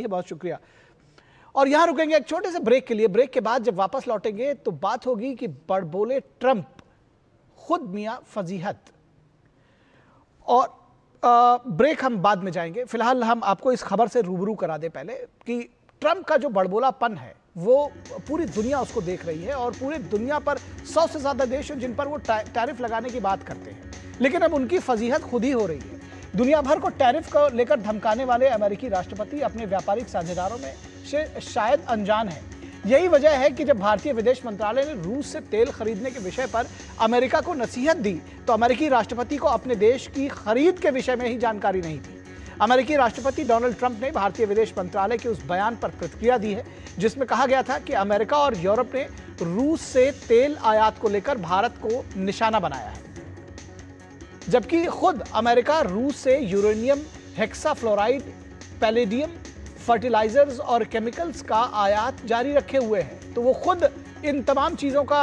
है। बहुत शुक्रिया। और यहां रुकेंगे एक छोटे से ब्रेक के लिए। ब्रेक के बाद जब वापस लौटेंगे तो बात होगी कि बड़बोले ट्रंप, खुद मियां फजीहत। और ब्रेक हम बाद में जाएंगे। फिलहाल हम आपको इस खबर से रूबरू करा दें पहले कि ट्रंप का जो बड़बोलापन है वो पूरी दुनिया उसको देख रही है और पूरी दुनिया पर 100 से ज्यादा देश हैं जिन पर वो टैरिफ लगाने की बात करते हैं, लेकिन अब उनकी फजीहत खुद ही हो रही है। दुनिया भर को टैरिफ को लेकर धमकाने वाले अमेरिकी राष्ट्रपति अपने व्यापारिक साझेदारों में से शायद अनजान है। यही वजह है कि जब भारतीय विदेश मंत्रालय ने रूस से तेल खरीदने के विषय पर अमेरिका को नसीहत दी तो अमेरिकी राष्ट्रपति को अपने देश की खरीद के विषय में ही जानकारी नहीं थी। अमेरिकी राष्ट्रपति डोनाल्ड ट्रंप ने भारतीय विदेश मंत्रालय के उस बयान पर प्रतिक्रिया दी है जिसमें कहा गया था कि अमेरिका और यूरोप ने रूस से तेल आयात को लेकर भारत को निशाना बनाया है, जबकि खुद अमेरिका रूस से यूरेनियम, हेक्साफ्लोराइड, पैलेडियम, फर्टिलाइजर्स और केमिकल्स का आयात जारी रखे हुए हैं। तो वो खुद इन तमाम चीज़ों का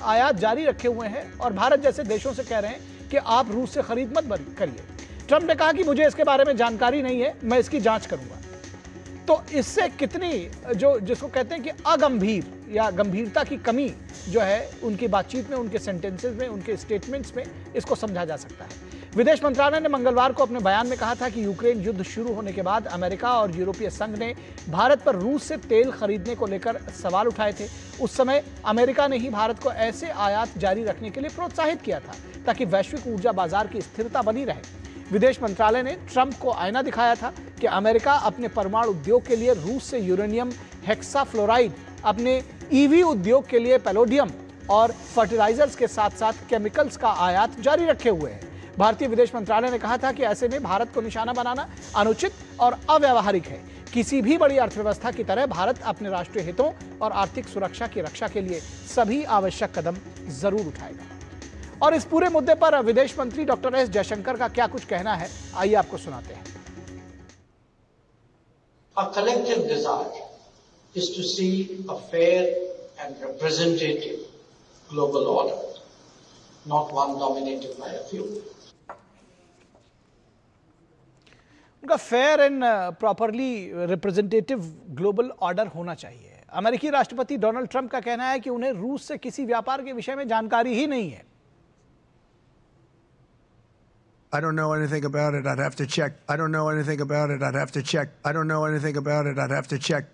आयात जारी रखे हुए हैं और भारत जैसे देशों से कह रहे हैं कि आप रूस से खरीद मत करिए। ट्रंप ने कहा कि मुझे इसके बारे में जानकारी नहीं है, मैं इसकी जांच करूंगा। तो इससे कितनी जिसको कहते हैं कि अगंभीर या गंभीरता की कमी जो है उनकी बातचीत में, उनके सेंटेंसेस में, उनके स्टेटमेंट्स में, इसको समझा जा सकता है। विदेश मंत्रालय ने मंगलवार को अपने बयान में कहा था कि यूक्रेन युद्ध शुरू होने के बाद अमेरिका और यूरोपीय संघ ने भारत पर रूस से तेल खरीदने को लेकर सवाल उठाए थे। उस समय अमेरिका ने ही भारत को ऐसे आयात जारी रखने के लिए प्रोत्साहित किया था ताकि वैश्विक ऊर्जा बाजार की स्थिरता बनी रहे। विदेश मंत्रालय ने ट्रंप को आईना दिखाया था कि अमेरिका अपने परमाणु उद्योग के लिए रूस से यूरेनियम, हेक्साफ्लोराइड, अपने ईवी उद्योग के लिए पैलेडियम और फर्टिलाइजर्स के साथ साथ केमिकल्स का आयात जारी रखे हुए है। भारतीय विदेश मंत्रालय ने कहा था कि ऐसे में भारत को निशाना बनाना अनुचित और अव्यावहारिक है। किसी भी बड़ी अर्थव्यवस्था की तरह भारत अपने राष्ट्रीय हितों और आर्थिक सुरक्षा की रक्षा के लिए सभी आवश्यक कदम जरूर उठाएगा। और इस पूरे मुद्दे पर विदेश मंत्री डॉक्टर एस जयशंकर का क्या कुछ कहना है, आइए आपको सुनाते हैं। Our collective desire is to see a fair and representative global order, not one dominated by a few. उनका fair and properly representative global order होना चाहिए। अमेरिकी राष्ट्रपति डोनाल्ड ट्रंप का कहना है कि उन्हें रूस से किसी व्यापार के विषय में जानकारी ही नहीं है। I don't know anything about it. I'd have to check. I don't know anything about it. I'd have to check. I don't know anything about it. I'd have to check.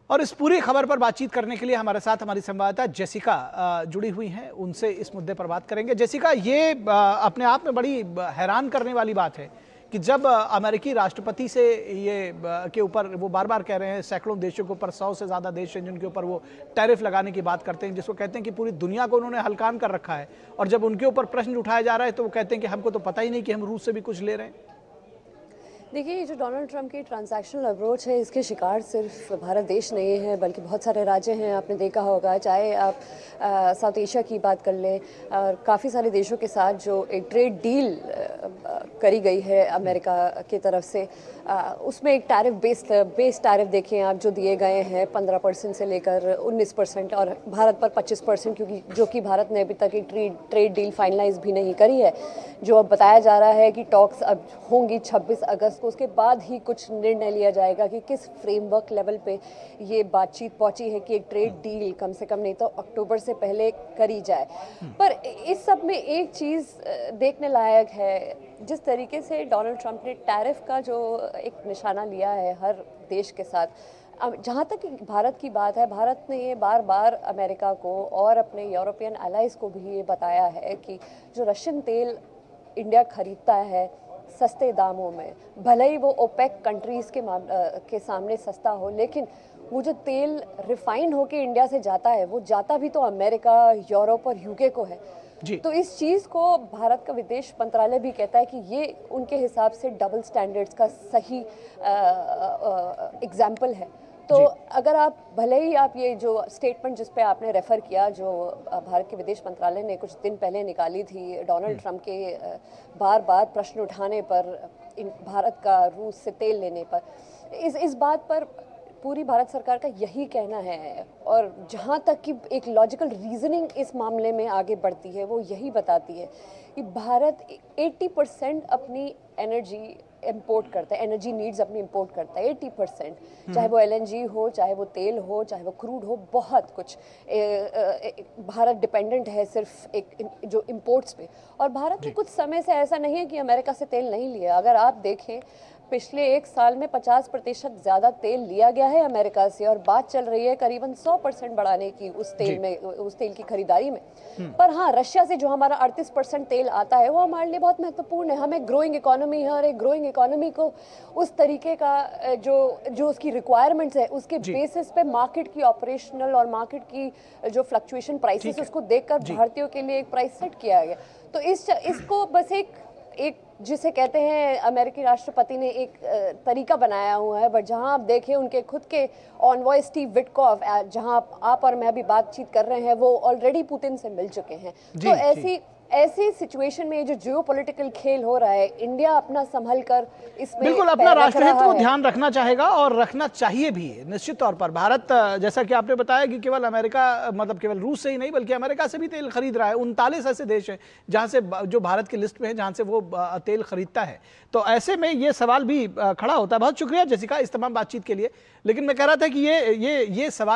और इस पूरी खबर पर बातचीत करने के लिए हमारे साथ हमारी संवाददाता जेसिका जुड़ी हुई हैं, उनसे इस मुद्दे पर बात करेंगे। जेसिका, ये अपने आप में बड़ी हैरान करने वाली बात है कि जब अमेरिकी राष्ट्रपति से ये के ऊपर वो बार बार कह रहे हैं, सैकड़ों देशों के ऊपर, 100 से ज़्यादा देश हैं जिनके ऊपर वो टैरिफ लगाने की बात करते हैं, जिसको कहते हैं कि पूरी दुनिया को उन्होंने हलकान कर रखा है, और जब उनके ऊपर प्रश्न उठाया जा रहा है तो वो कहते हैं कि हमको तो पता ही नहीं कि हम रूस से भी कुछ ले रहे हैं। देखिए, ये जो डोनाल्ड ट्रंप की ट्रांजैक्शनल अप्रोच है, इसके शिकार सिर्फ भारत देश नहीं है बल्कि बहुत सारे राज्य हैं। आपने देखा होगा, चाहे आप साउथ एशिया की बात कर लें, और काफ़ी सारे देशों के साथ जो एक ट्रेड डील करी गई है अमेरिका की तरफ से, उसमें एक टैरिफ बेस्ड टैरिफ देखें आप जो दिए गए हैं 15% से लेकर 19% और भारत पर 25%, क्योंकि जो कि भारत ने अभी तक एक ट्रेड डील फाइनलाइज भी नहीं करी है। जो अब बताया जा रहा है कि टॉक्स अब होंगी 26 अगस्त को, उसके बाद ही कुछ निर्णय लिया जाएगा कि किस फ्रेमवर्क लेवल पे ये बातचीत पहुंची है कि एक ट्रेड डील कम से कम नहीं तो अक्टूबर से पहले करी जाए। पर इस सब में एक चीज़ देखने लायक है, जिस तरीके से डोनाल्ड ट्रंप ने टैरिफ का जो एक निशाना लिया है हर देश के साथ, जहाँ तक भारत की बात है, भारत ने ये बार बार अमेरिका को और अपने यूरोपियन एलाइज को भी ये बताया है कि जो रशियन तेल इंडिया खरीदता है सस्ते दामों में, भले ही वो ओपेक कंट्रीज़ के सामने सस्ता हो, लेकिन वो जो तेल रिफाइन होके इंडिया से जाता है वो जाता भी तो अमेरिका, यूरोप और यूके को है जी। तो इस चीज़ को भारत का विदेश मंत्रालय भी कहता है कि ये उनके हिसाब से डबल स्टैंडर्ड्स का सही एग्जाम्पल है। तो अगर आप भले ही आप ये जो स्टेटमेंट जिस पे आपने रेफ़र किया, जो भारत के विदेश मंत्रालय ने कुछ दिन पहले निकाली थी डोनाल्ड ट्रंप के बार बार प्रश्न उठाने पर, भारत का रूस से तेल लेने पर, इस बात पर पूरी भारत सरकार का यही कहना है। और जहाँ तक कि एक लॉजिकल रीजनिंग इस मामले में आगे बढ़ती है, वो यही बताती है कि भारत 80% अपनी एनर्जी इंपोर्ट करता है, एनर्जी नीड्स अपनी इंपोर्ट करता है 80%, चाहे वो एलएनजी हो, चाहे वो तेल हो, चाहे वो क्रूड हो, बहुत कुछ भारत डिपेंडेंट है सिर्फ एक जो इंपोर्ट्स पे। और भारत ने कुछ समय से ऐसा नहीं है कि अमेरिका से तेल नहीं लिया। अगर आप देखें पिछले 1 साल में 50% ज़्यादा तेल लिया गया है अमेरिका से, और बात चल रही है करीबन 100% बढ़ाने की उस तेल की खरीदारी में। पर हाँ, रशिया से जो हमारा 38% तेल आता है वो हमारे लिए बहुत महत्वपूर्ण है। हमें ग्रोइंग इकोनॉमी है, और एक ग्रोइंग इकोनॉमी को उस तरीके का जो उसकी रिक्वायरमेंट्स है उसके बेसिस पे मार्केट की ऑपरेशनल और मार्केट की जो फ्लक्चुएशन प्राइसेस उसको देखकर भारतीयों के लिए एक प्राइस सेट किया गया। तो इसको बस एक जिसे कहते हैं अमेरिकी राष्ट्रपति ने एक तरीका बनाया हुआ है। बट जहां आप देखें उनके खुद के ऑनवॉय स्टीव विटकॉफ, जहां आप और मैं भी बातचीत कर रहे हैं, वो ऑलरेडी पुतिन से मिल चुके हैं। तो ऐसी सिचुएशन में जो जियोपॉलिटिकल खेल हो रहा है, इंडिया अपना संभल कर इसमें बिल्कुल अपना राष्ट्रहित को ध्यान रखना चाहेगा और रखना चाहिए भी निश्चित तौर पर। भारत, जैसा कि आपने बताया कि केवल अमेरिका, मतलब केवल रूस से ही नहीं बल्कि अमेरिका से भी तेल खरीद रहा है। 39 ऐसे देश हैं जहां से, जो भारत की लिस्ट में है, जहां से वो तेल खरीदता है। तो ऐसे में ये सवाल भी खड़ा होता है। बहुत शुक्रिया जेसिका इस तमाम बातचीत के लिए। लेकिन मैं कह रहा था कि ये सवाल